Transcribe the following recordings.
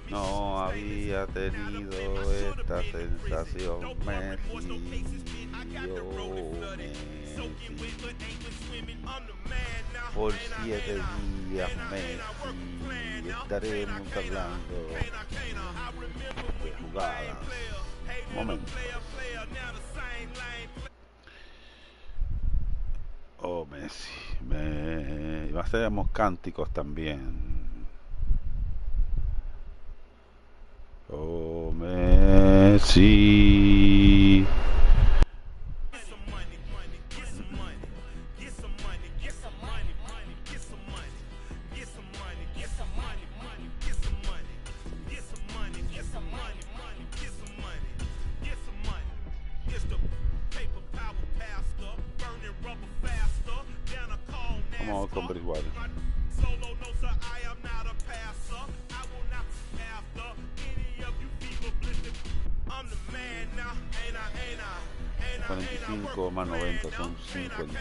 No había tenido esta sensación, Messi, por 7 días, Messi, estaremos hablando de jugadas, momentos. Oh, Messi, hacemos cánticos también. Oh, Messi. Vamos con igual. $45 más 90 son 55.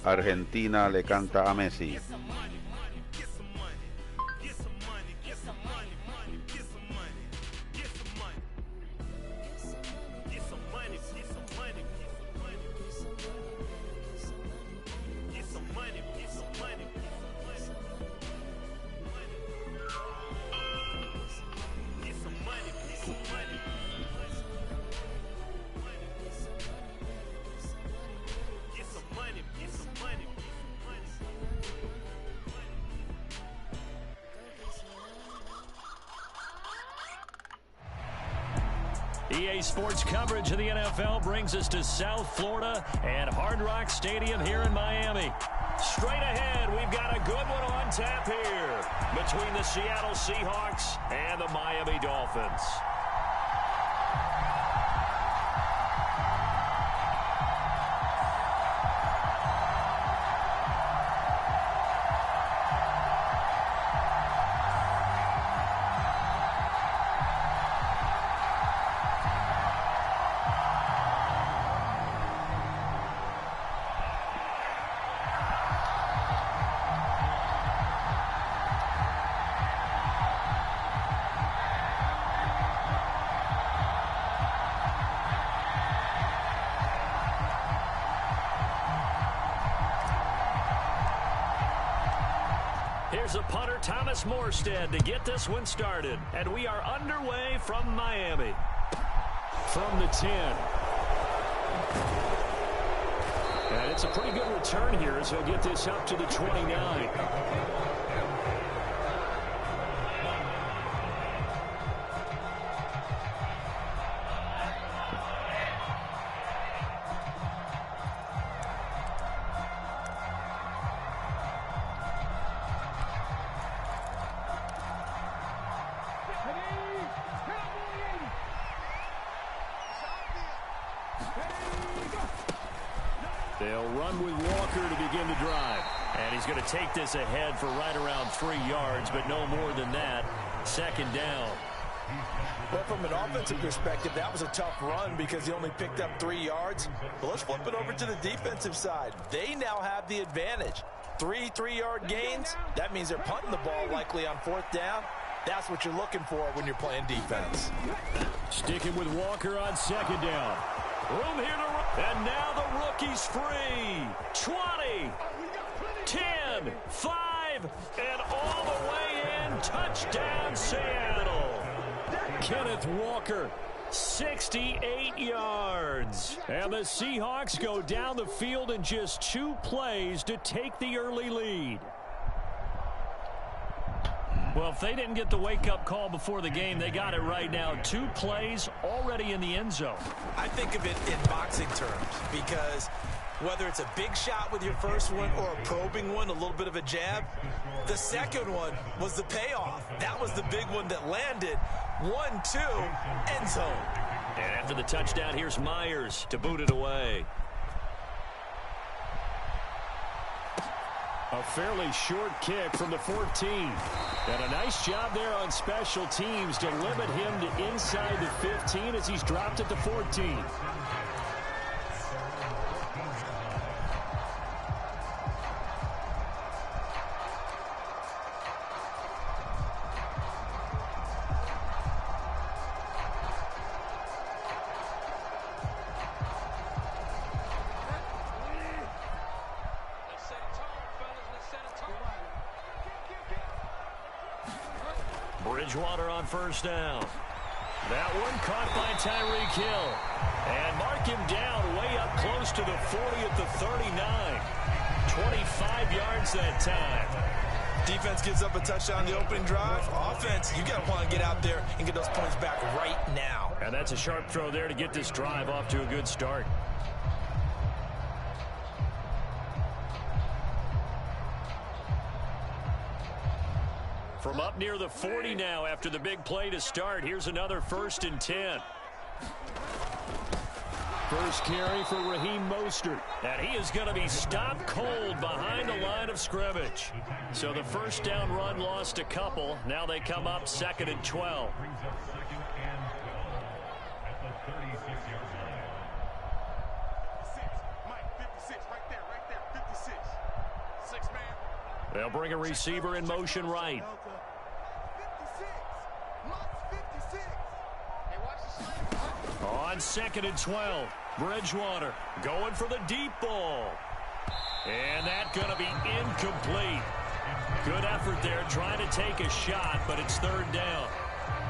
Argentina le canta a Messi. EA Sports coverage of the NFL brings us to South Florida and Hard Rock Stadium here in Miami. Straight ahead, we've got a good one on tap here between the Seattle Seahawks and the Miami Dolphins. Here's a punter, Thomas Morstead, to get this one started. And we are underway from Miami. From the 10. And it's a pretty good return here as he'll get this up to the 29. They'll run with Walker to begin the drive. And he's going to take this ahead for right around 3 yards, but no more than that. Second down. Well, from an offensive perspective, that was a tough run because he only picked up 3 yards. But let's flip it over to the defensive side. They now have the advantage. 3 3-yard gains. That means they're punting the ball likely on 4th down. That's what you're looking for when you're playing defense. Sticking with Walker on 2nd down. Room here to run. And now the rookie's free. 20, 10, 5, and all the way in. Touchdown, Seattle. Kenneth Walker, 68 yards. And the Seahawks go down the field in just 2 plays to take the early lead. Well, if they didn't get the wake-up call before the game, they got it right now. 2 plays already in the end zone. I think of it in boxing terms because whether it's a big shot with your first one or a probing one, a little bit of a jab, the second one was the payoff. That was the big one that landed. 1-2, end zone. And after the touchdown, here's Myers to boot it away. A fairly short kick from the 14. And a nice job there on special teams to limit him to inside the 15 as he's dropped at the 14. Bridgewater on first down. That one caught by Tyreek Hill. And mark him down way up close to the 40 at the 39. 25 yards that time. Defense gives up a touchdown the opening drive. Offense, you got to want to get out there and get those points back right now. And that's a sharp throw there to get this drive off to a good start. From up near the 40 now after the big play to start. Here's another 1st and 10. First carry for Raheem Mostert. And he is going to be stopped cold behind the line of scrimmage. So the first down run lost a couple. Now they come up 2nd and 12. They'll bring a receiver in motion right. On 2nd and 12, Bridgewater going for the deep ball. And that's going to be incomplete. Good effort there trying to take a shot, but it's 3rd down.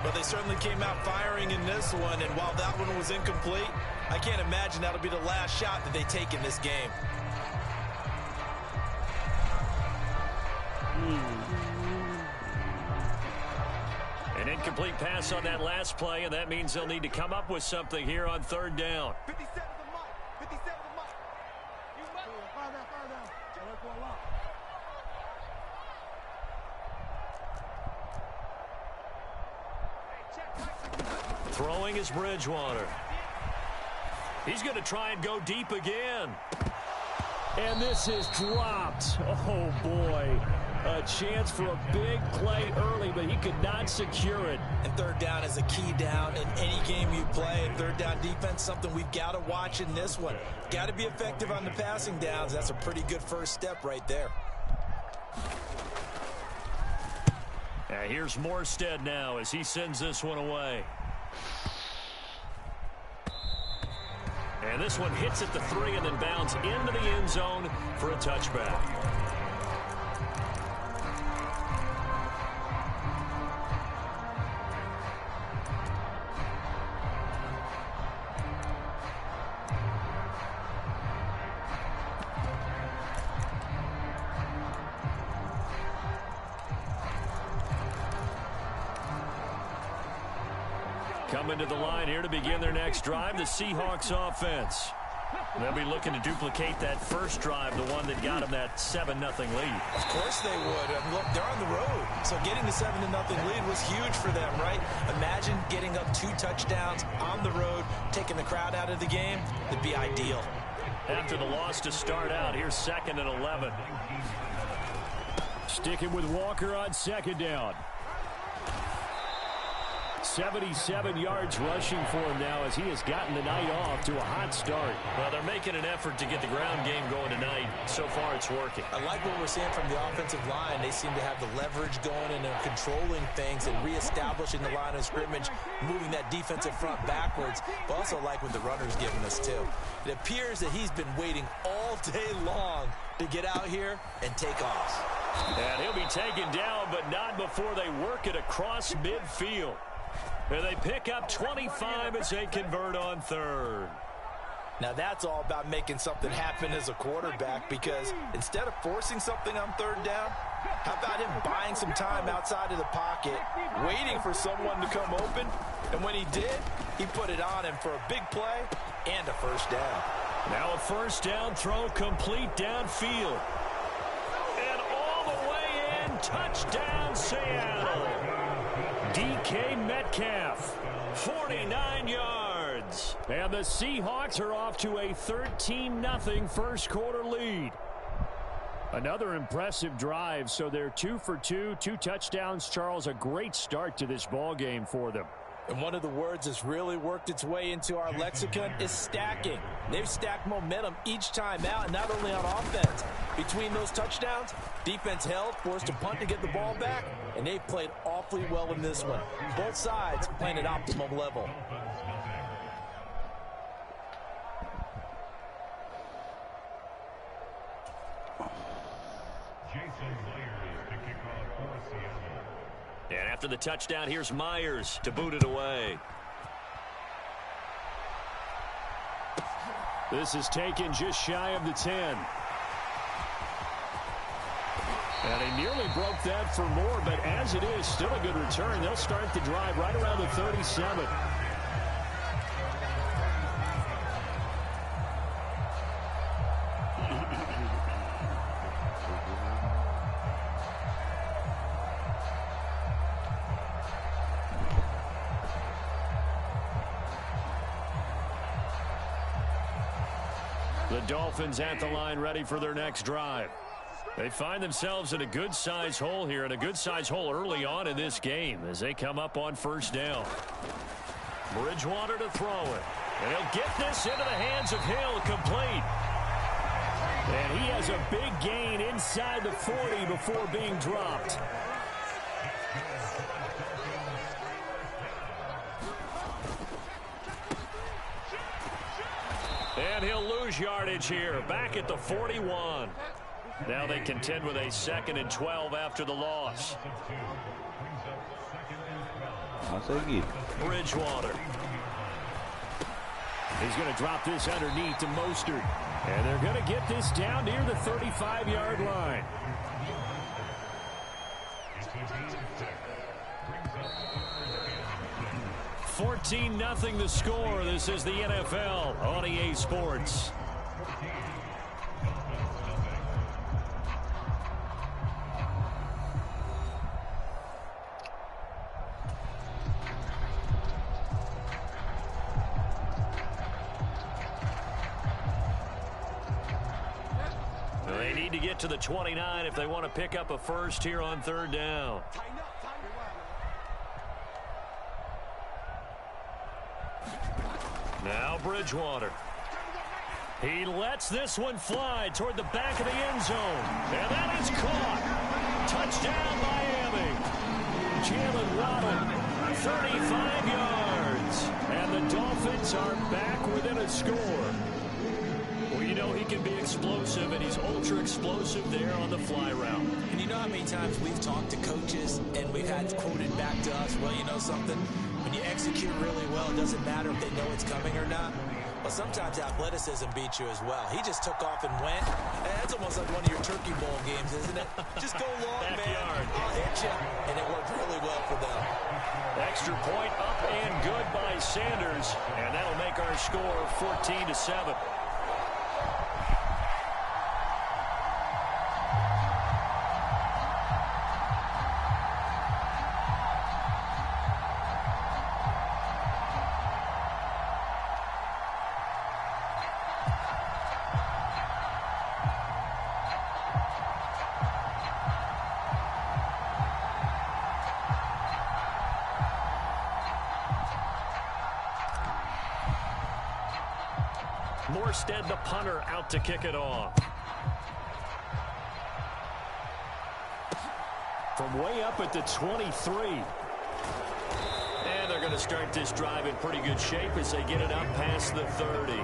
But they certainly came out firing in this one, and while that one was incomplete, I can't imagine that'll be the last shot that they take in this game. An incomplete pass on that last play, and that means they'll need to come up with something here on 3rd down. 57 to Mike. 57 to Mike. Throwing is Bridgewater. He's going to try and go deep again. And this is dropped. Oh, boy. A chance for a big play early, but he could not secure it. And 3rd down is a key down in any game you play. And 3rd down defense, something we've got to watch in this one. Got to be effective on the passing downs. That's a pretty good first step right there. Here's Morstead now as he sends this one away. And this one hits at the 3 and then bounds into the end zone for a touchback. Coming to the line here to begin their next drive, the Seahawks offense. They'll be looking to duplicate that first drive, the one that got them that 7-0 lead. Of course they would. And look, they're on the road. So getting the 7-0 lead was huge for them, right? Imagine getting up 2 touchdowns on the road, taking the crowd out of the game. It'd be ideal. After the loss to start out, here's 2nd and 11. Sticking with Walker on 2nd down. 77 yards rushing for him now as he has gotten the night off to a hot start. Well, they're making an effort to get the ground game going tonight. So far, it's working. I like what we're seeing from the offensive line. They seem to have the leverage going and they're controlling things and reestablishing the line of scrimmage, moving that defensive front backwards. But also like what the runner's giving us, too. It appears that he's been waiting all day long to get out here and take off. And he'll be taken down, but not before they work it across midfield. And they pick up 25 as they convert on 3rd. Now that's all about making something happen as a quarterback, because instead of forcing something on third down, how about him buying some time outside of the pocket, waiting for someone to come open, and when he did, he put it on him for a big play and a first down. Now a first down throw complete downfield. And all the way in, touchdown Seattle. DK Metcalf, 49 yards. And the Seahawks are off to a 13-0 first quarter lead. Another impressive drive, so they're 2 for 2, 2 touchdowns. Charles, a great start to this ball game for them. And one of the words that's really worked its way into our lexicon is stacking. They've stacked momentum each time out, and not only on offense. Between those touchdowns, defense held, forced a punt to get the ball back, and they've played awfully well in this one. Both sides playing at optimum level. And after the touchdown, here's Myers to boot it away. This is taken just shy of the 10. And he nearly broke that for more, but as it is, still a good return. They'll start the drive right around the 37. The Dolphins at the line, ready for their next drive. They find themselves in a good-sized hole here, and a good-sized hole early on in this game as they come up on first down. Bridgewater to throw it. And he'll get this into the hands of Hill, complete. And he has a big gain inside the 40 before being dropped. And he'll lose yardage here, back at the 41. Now they contend with a 2nd and 12 after the loss. Bridgewater. He's going to drop this underneath to Mostert. And they're going to get this down near the 35-yard line. $14-0 the score. This is the NFL on EA Sports. They need to get to the 29 if they want to pick up a first here on third down. Now Bridgewater. He lets this one fly toward the back of the end zone. And that is caught. Touchdown Miami. Jalen Waddle, 35 yards. And the Dolphins are back within a score. Well, you know he can be explosive, and he's ultra explosive there on the fly route. And you know how many times we've talked to coaches and we've had quoted back to us, well, you know something? When you execute really well, it doesn't matter if they know it's coming or not. Well, sometimes athleticism beats you as well. He just took off and went. And that's almost like one of your Turkey Bowl games, isn't it? Just go long, man. I'll hit you. And it worked really well for them. Extra point up and good by Sanders. And that'll make our score 14-7. Morstead, the punter, out to kick it off. From way up at the 23. And they're going to start this drive in pretty good shape as they get it up past the 30.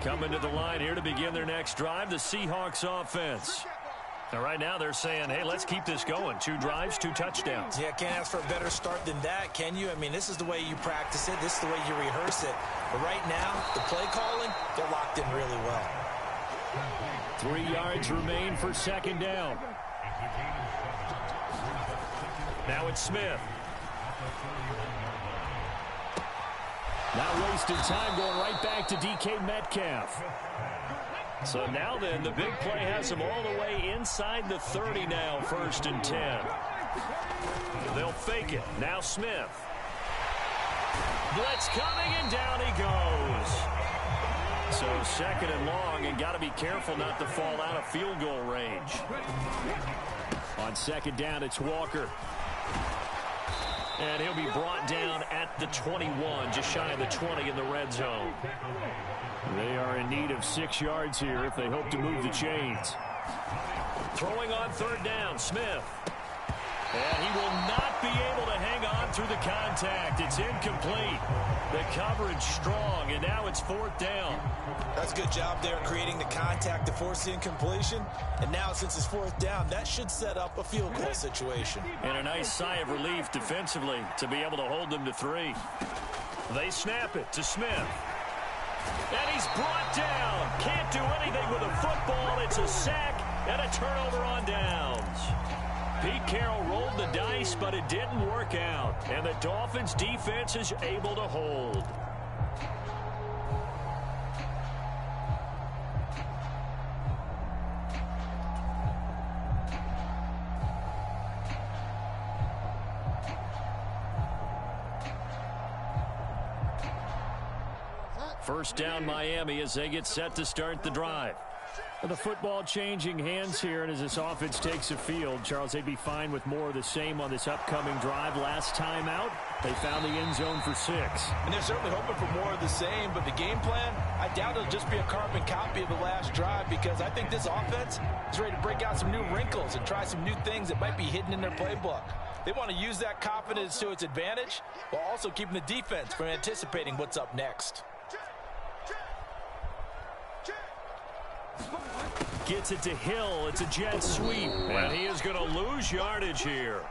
Coming to the line here to begin their next drive, the Seahawks offense. And right now they're saying, hey, let's keep this going. 2 drives, 2 touchdowns. Yeah, can't ask for a better start than that, can you? I mean, this is the way you practice it. This is the way you rehearse it. But right now, the play calling, they're locked in really well. 3 yards remain for second down. Now it's Smith. Not wasting time, going right back to DK Metcalf. So now then, the big play has them all the way inside the 30 now, 1st and 10. They'll fake it. Now Smith. Blitz coming, and down he goes. So 2nd and long, and got to be careful not to fall out of field goal range. On 2nd down, it's Walker. And he'll be brought down at the 21, just shy of the 20 in the red zone. They are in need of 6 yards here if they hope to move the chains. Throwing on 3rd down, Smith. And he will not be able to hang on through the contact. It's incomplete. The coverage strong, and now it's 4th down. That's a good job there creating the contact to force the incompletion. And now since it's 4th down, that should set up a field goal situation. And a nice sigh of relief defensively to be able to hold them to 3. They snap it to Smith. And he's brought down. Can't do anything with a football. It's a sack and a turnover on downs. Pete Carroll rolled the dice, but it didn't work out. And the Dolphins' defense is able to hold. First down, Miami, as they get set to start the drive. The football changing hands here, and as this offense takes the field, Charles, they'd be fine with more of the same on this upcoming drive. Last time out, they found the end zone for 6. And they're certainly hoping for more of the same, but the game plan, I doubt it'll just be a carbon copy of the last drive, because I think this offense is ready to break out some new wrinkles and try some new things that might be hidden in their playbook. They want to use that confidence to its advantage while also keeping the defense from anticipating what's up next. Gets it to Hill. It's a jet sweep, and he is going to lose yardage here.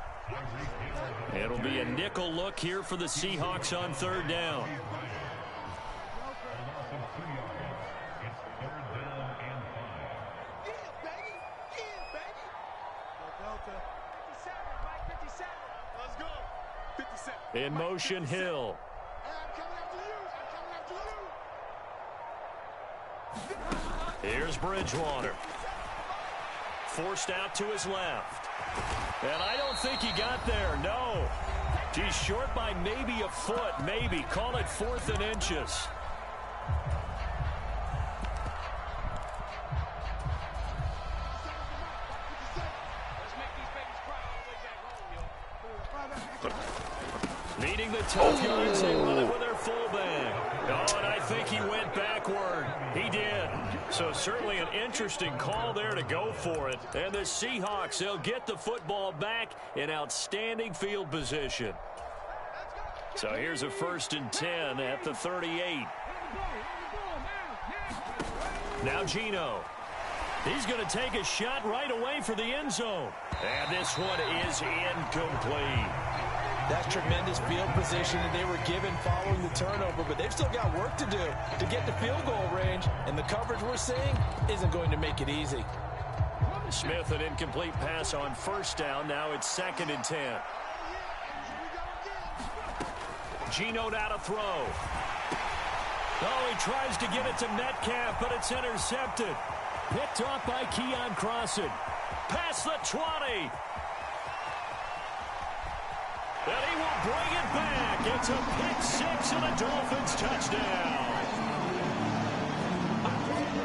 It'll be a nickel look here for the Seahawks on 3rd down. In motion, Hill. Here's Bridgewater. Forced out to his left. And I don't think he got there, no. He's short by maybe a foot, maybe. Call it 4th and inches. Needing the tough yards, they run it with their fullback. Oh, and I think he went backward. He did. So certainly an interesting call there to go for it. And the Seahawks, they'll get the football back in outstanding field position. So here's a 1st and 10 at the 38. Now Geno. He's going to take a shot right away for the end zone. And this one is incomplete. That's tremendous field position that they were given following the turnover, but they've still got work to do to get to field goal range, and the coverage we're seeing isn't going to make it easy. Smith, an incomplete pass on 1st down. Now it's 2nd and 10. Geno now to throw. Oh, he tries to get it to Metcalf, but it's intercepted. Picked off by Keon Crossan. Past the 20. And he will bring it back. It's a pick 6 and a Dolphins touchdown.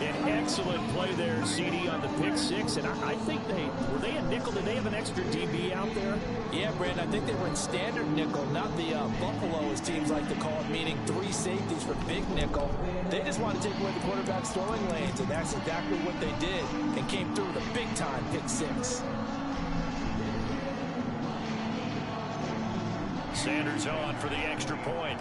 An excellent play there, CD, on the pick 6. And I think were they a nickel? Did they have an extra DB out there? Yeah, Brandon, I think they were in standard nickel, not the Buffalo, as teams like to call it, meaning 3 safeties for big nickel. They just wanted to take away the quarterback's throwing lanes, and that's exactly what they did, and came through with a big-time pick 6. Sanders on for the extra point.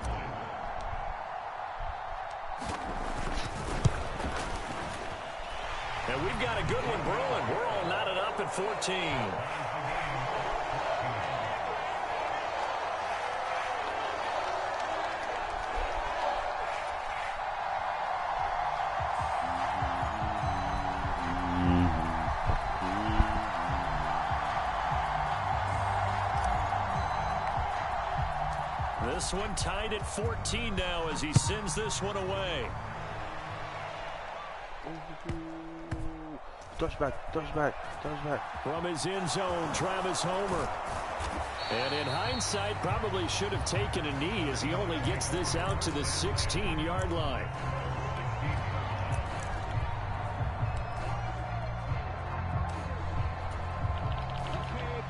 And we've got a good one brewing. We're all knotted up at 14. This one tied at 14 now as he sends this one away. Touchback. From his end zone, Travis Homer. And in hindsight, probably should have taken a knee as he only gets this out to the 16-yard line.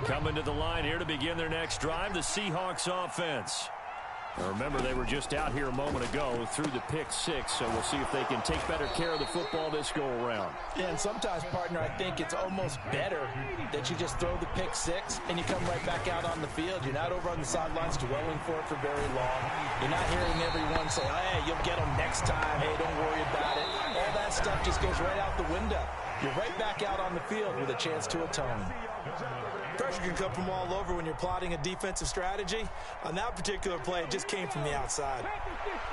Coming to the line here to begin their next drive, the Seahawks offense. Now remember, they were just out here a moment ago through the pick six, so we'll see if they can take better care of the football this go-around. Yeah, and sometimes, partner, I think it's almost better that you just throw the pick six and you come right back out on the field. You're not over on the sidelines dwelling for it for very long. You're not hearing everyone say, hey, you'll get them next time. Hey, don't worry about it. All that stuff just goes right out the window. You're right back out on the field with a chance to atone. Pressure can come from all over when you're plotting a defensive strategy. On that particular play, it just came from the outside.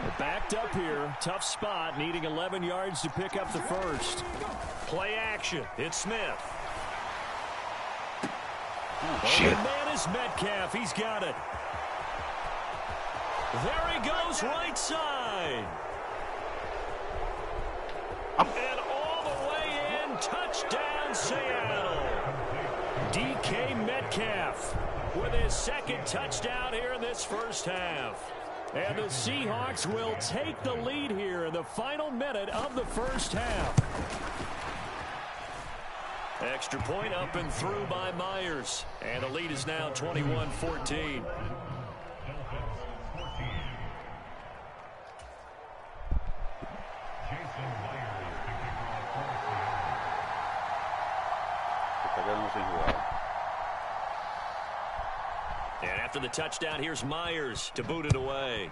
They're backed up here. Tough spot, needing 11 yards to pick up the first. Play action. It's Smith. Oh, shit. The man is Metcalf. He's got it. There he goes, right side. And all the way in, touchdown Seattle. DK Metcalf with his second touchdown here in this first half. And the Seahawks will take the lead here in the final minute of the first half. Extra point up and through by Myers. And the lead is now 21-14. And after the touchdown, here's Myers to boot it away.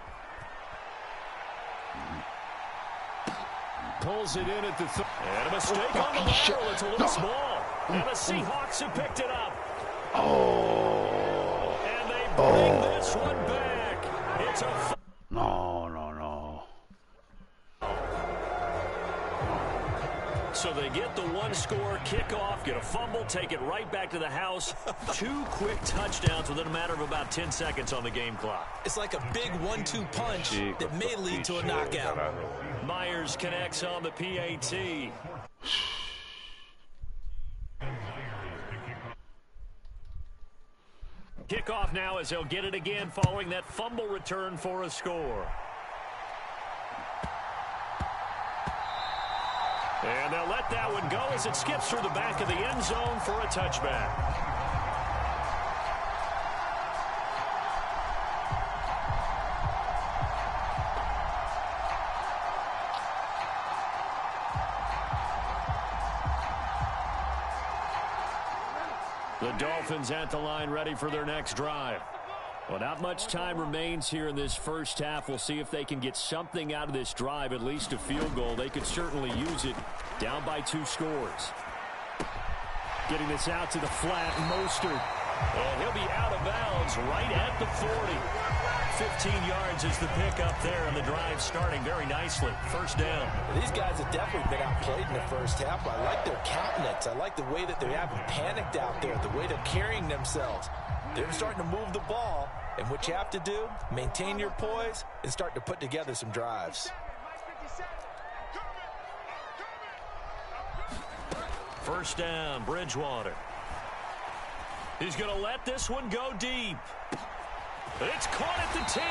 Pulls it in at the and a mistake on the lateral. It's a little small. And the Seahawks have picked it up. And they bring this one back. It's a No. So they get the one-score kickoff, get a fumble, take it right back to the house. 2 quick touchdowns within a matter of about 10 seconds on the game clock. It's like a big 1-2 punch that may lead to a knockout. Myers connects on the PAT. Kickoff now as they'll get it again following that fumble return for a score. And they'll let that one go as it skips through the back of the end zone for a touchback. The Dolphins at the line ready for their next drive. Well, not much time remains here in this first half. We'll see if they can get something out of this drive, at least a field goal. They could certainly use it. Down by 2 scores. Getting this out to the flat, Mostert. And he'll be out of bounds right at the 40. 15 yards is the pickup there, and the drive starting very nicely. First down. These guys have definitely been outplayed in the first half. I like their countenance. I like the way that they haven't panicked out there, the way they're carrying themselves. They're starting to move the ball, and what you have to do, maintain your poise and start to put together some drives. First down, Bridgewater. He's going to let this one go deep. It's caught at the 10.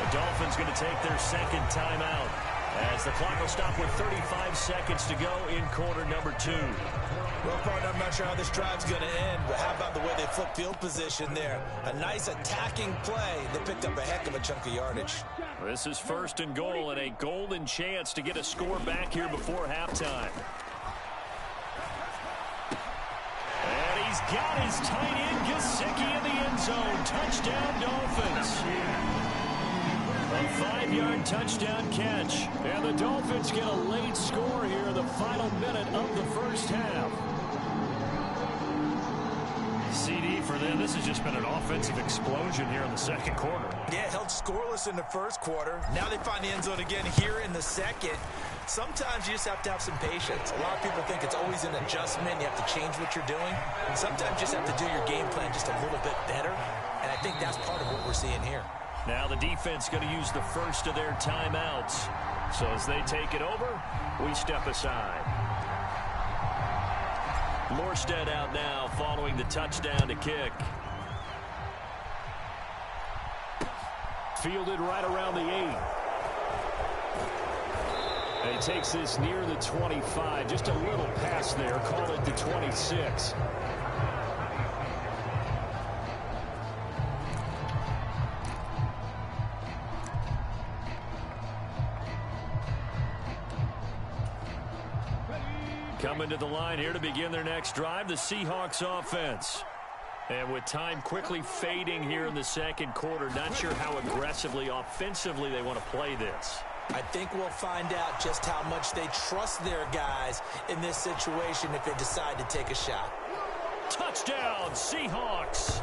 The Dolphins going to take their second timeout as the clock will stop with 35 seconds to go in quarter number 2. Well, partner, I'm not sure how this drive's going to end, but how about the way they flip field position there? A nice attacking play. They picked up a heck of a chunk of yardage. This is first and goal and a golden chance to get a score back here before halftime. And he's got his tight end, Gesicki, in the end zone. Touchdown, Dolphins. A 5-yard touchdown catch. And the Dolphins get a late score here in the final minute of the first half. CD for them. This has just been an offensive explosion here in the second quarter. Yeah, held scoreless in the first quarter. Now they find the end zone again here in the second. Sometimes you just have to have some patience. A lot of people think it's always an adjustment. You have to change what you're doing. And sometimes you just have to do your game plan just a little bit better. And I think that's part of what we're seeing here. Now the defense going to use the first of their timeouts. So as they take it over, we step aside. Morstead out now following the touchdown to kick. Fielded right around the 8. And he takes this near the 25. Just a little pass there. Call it the 26. Coming to the line here to begin their next drive, the Seahawks offense. And with time quickly fading here in the second quarter, not sure how aggressively, offensively they want to play this. I think we'll find out just how much they trust their guys in this situation if they decide to take a shot. Touchdown, Seahawks.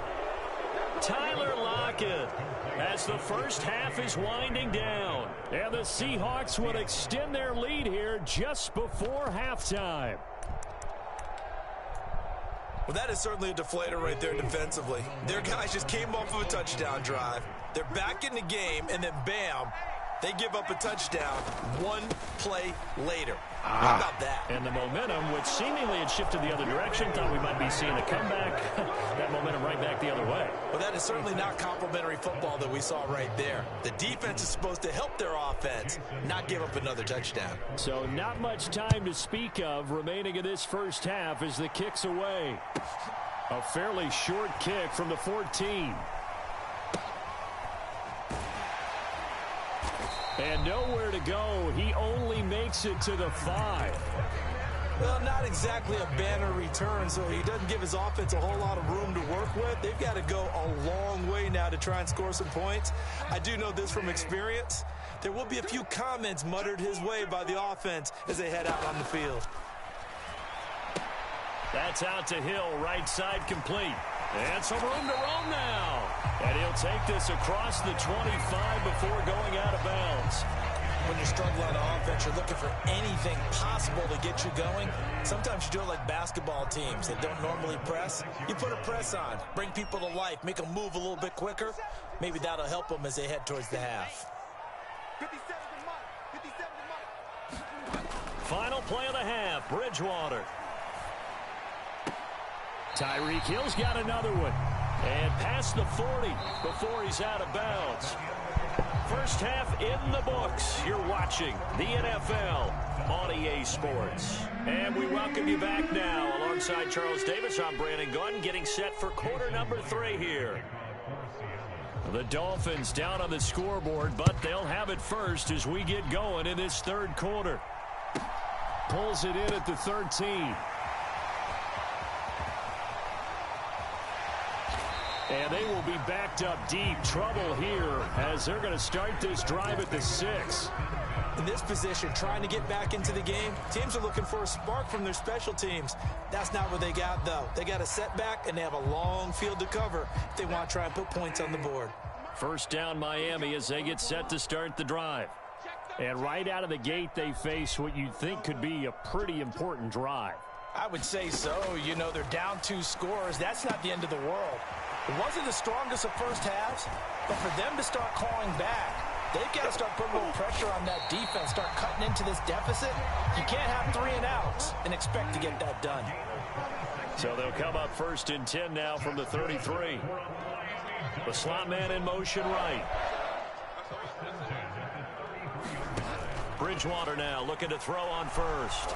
Tyler Lockett as the first half is winding down. And the Seahawks will extend their lead here just before halftime. Well, that is certainly a deflator right there defensively. Their guys just came off of a touchdown drive. They're back in the game, and then bam, they give up a touchdown one play later. How about that? And the momentum, which seemingly had shifted the other direction, thought we might be seeing a comeback. That momentum right back the other way. Well, that is certainly not complimentary football that we saw right there. The defense is supposed to help their offense, not give up another touchdown. So not much time to speak of remaining in this first half as the kick's away. A fairly short kick from the 14. And nowhere to go. He only makes it to the 5. Well, not exactly a banner return, so he doesn't give his offense a whole lot of room to work with. They've got to go a long way now to try and score some points. I do know this from experience. There will be a few comments muttered his way by the offense as they head out on the field. That's out to Hill, right side complete. And some room to roam now. And he'll take this across the 25 before going out of bounds. When you're struggling on offense, you're looking for anything possible to get you going. Sometimes you do it like basketball teams that don't normally press. You put a press on, bring people to life, make them move a little bit quicker. Maybe that'll help them as they head towards the half. 57 to Mike. 57 to Mike. Final play of the half, Bridgewater. Tyreek Hill's got another one. And past the 40 before he's out of bounds. First half in the books. You're watching the NFL on EA Sports. And we welcome you back now. Alongside Charles Davis, I'm Brandon Gunn, getting set for quarter number 3 here. The Dolphins down on the scoreboard, but they'll have it first as we get going in this third quarter. Pulls it in at the 13. And they will be backed up deep. Trouble here as they're going to start this drive at the 6. In this position, trying to get back into the game, teams are looking for a spark from their special teams. That's not what they got, though. They got a setback, and they have a long field to cover if they want to try and put points on the board. First down, Miami, as they get set to start the drive. And right out of the gate, they face what you'd think could be a pretty important drive. I would say so. You know, they're down 2 scores. That's not the end of the world. It wasn't the strongest of first halves, but for them to start calling back, they've got to start putting a little pressure on that defense, start cutting into this deficit. You can't have 3 and outs and expect to get that done. So they'll come up first and 10 now from the 33. The slot man in motion right. Bridgewater now looking to throw on first.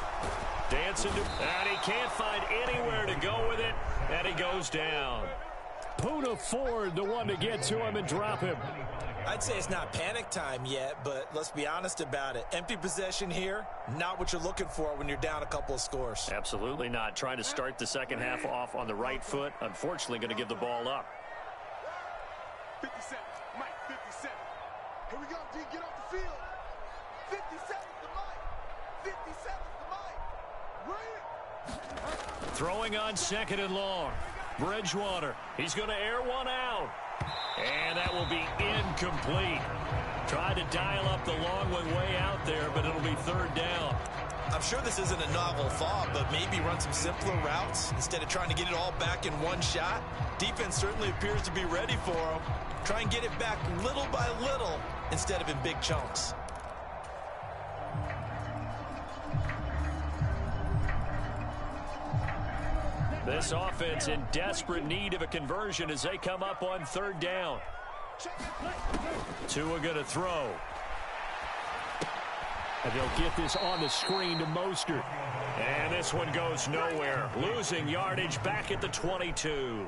Dancing to, and he can't find anywhere to go with it, and he goes down. Poona Ford, the one to get to him and drop him. I'd say it's not panic time yet, but let's be honest about it. Empty possession here, not what you're looking for when you're down a couple of scores. Absolutely not. Trying to start the second half off on the right foot. Unfortunately, going to give the ball up. 57, Mike, 57. Here we go, D. Get off the field. 50 seconds to Mike. 50 seconds to Mike. Right. Throwing on second and long. Bridgewater. He's going to air one out. And that will be incomplete. Tried to dial up the long one way out there, but it'll be third down. I'm sure this isn't a novel thought, but maybe run some simpler routes instead of trying to get it all back in one shot. Defense certainly appears to be ready for him. Try and get it back little by little instead of in big chunks. This offense in desperate need of a conversion as they come up on third down. Tua going to throw. And they'll get this on the screen to Mostert. And this one goes nowhere. Losing yardage back at the 22.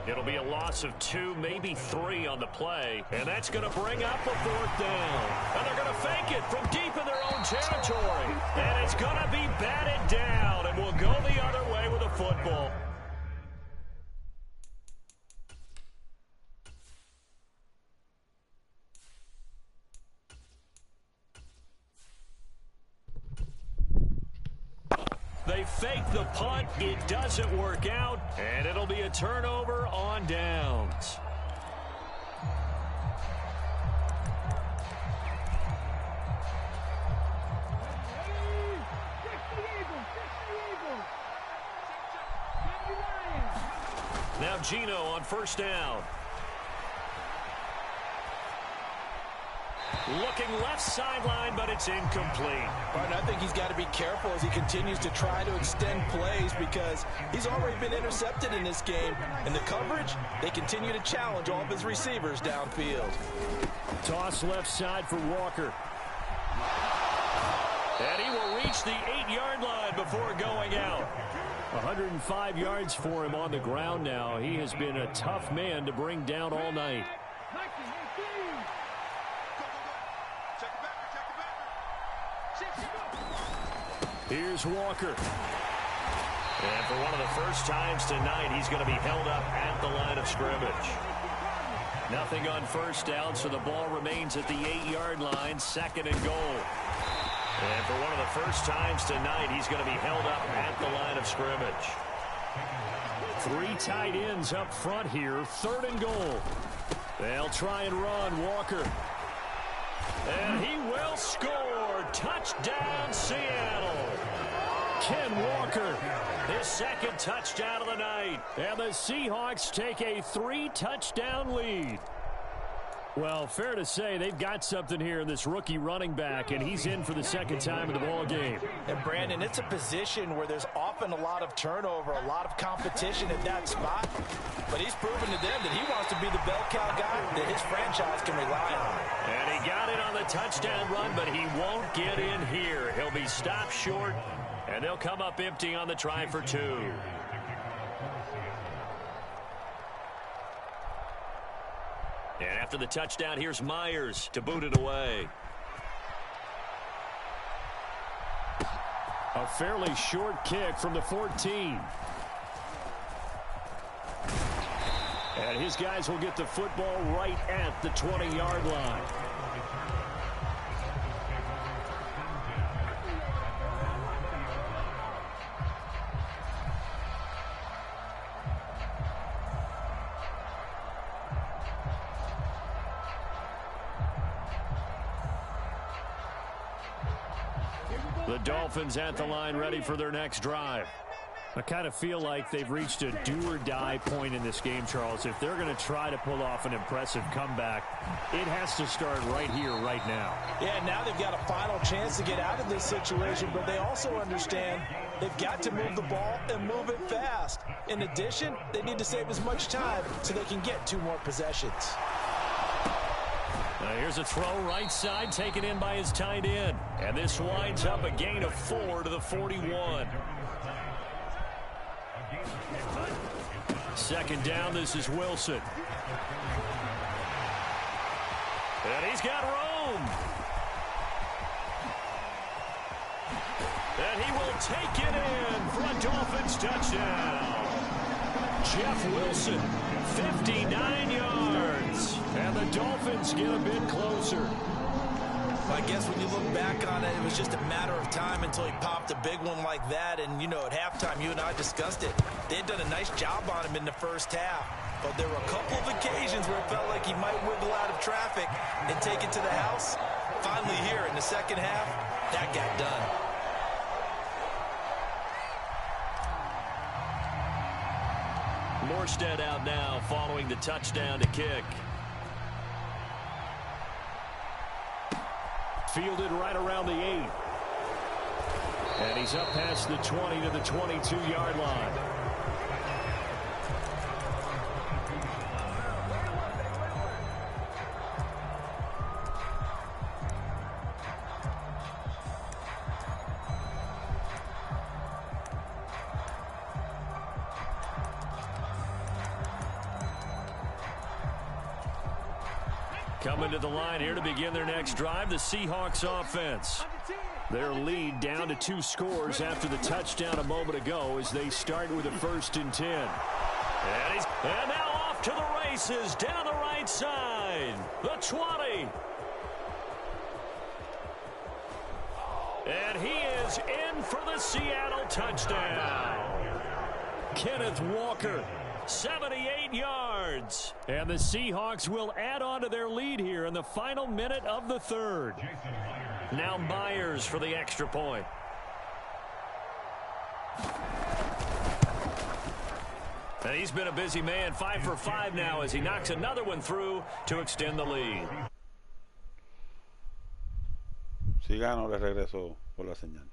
It'll be a loss of 2, maybe 3 on the play. And that's going to bring up a fourth down. And they're going to fake it from deep in their own territory. And it's going to be batted down. And we'll go the other way with a football. They fake the punt. It doesn't work out. And it'll be a turnover on downs. Now Gino on first down. Looking left sideline, but it's incomplete. Right, I think he's got to be careful as he continues to try to extend plays because he's already been intercepted in this game. And the coverage, they continue to challenge all of his receivers downfield. Toss left side for Walker. And he will reach the 8-yard line before going out. 105 yards for him on the ground now. He has been a tough man to bring down all night. Here's Walker. And for one of the first times tonight, he's going to be held up at the line of scrimmage. Nothing on first down, so the ball remains at the 8-yard line, second and goal. And for one of the first times tonight, he's going to be held up at the line of scrimmage. 3 tight ends up front here, third and goal. They'll try and run Walker. And he will score. Touchdown, Seattle. Ken Walker, his second touchdown of the night. And the Seahawks take a 3-touchdown lead. Well, fair to say they've got something here in this rookie running back, and he's in for the second time in the ball game. And Brandon, it's a position where there's often a lot of turnover, a lot of competition at that spot. But he's proven to them that he wants to be the bell cow guy that his franchise can rely on. And he got it on the touchdown run, but he won't get in here. He'll be stopped short, and they'll come up empty on the try for 2. And after the touchdown, here's Myers to boot it away. A fairly short kick from the 14. And his guys will get the football right at the 20-yard line. The Dolphins at the line ready for their next drive. I kind of feel like they've reached a do-or-die point in this game, Charles. If they're going to try to pull off an impressive comeback, it has to start right here, right now. Yeah, now they've got a final chance to get out of this situation, but they also understand they've got to move the ball and move it fast. In addition, they need to save as much time so they can get 2 more possessions. Here's a throw right side taken in by his tight end. And this winds up a gain of 4 to the 41. Second down, this is Wilson. And he's got room. And he will take it in for a Dolphins touchdown. Jeff Wilson 59 yards. And the Dolphins get a bit closer. I guess when you look back on it, it was just a matter of time until he popped a big one like that. And, you know, at halftime, you and I discussed it. They had done a nice job on him in the first half. But there were a couple of occasions where it felt like he might wiggle out of traffic and take it to the house. Finally here in the second half, that got done. Morstead out now following the touchdown to kick. Fielded right around the 8. And he's up past the 20 to the 22-yard line. Coming to the line here to begin their next drive, the Seahawks offense. Their lead down to 2 scores after the touchdown a moment ago as they start with a 1st and 10. And now off to the races down the right side. The 20. And he is in for the Seattle touchdown. Kenneth Walker. 78 yards. And the Seahawks will add on to their lead here in the final minute of the 3rd. Now Myers for the extra point. And he's been a busy man, 5 for 5 now as he knocks another one through to extend the lead. Si gano, le regreso por la señal.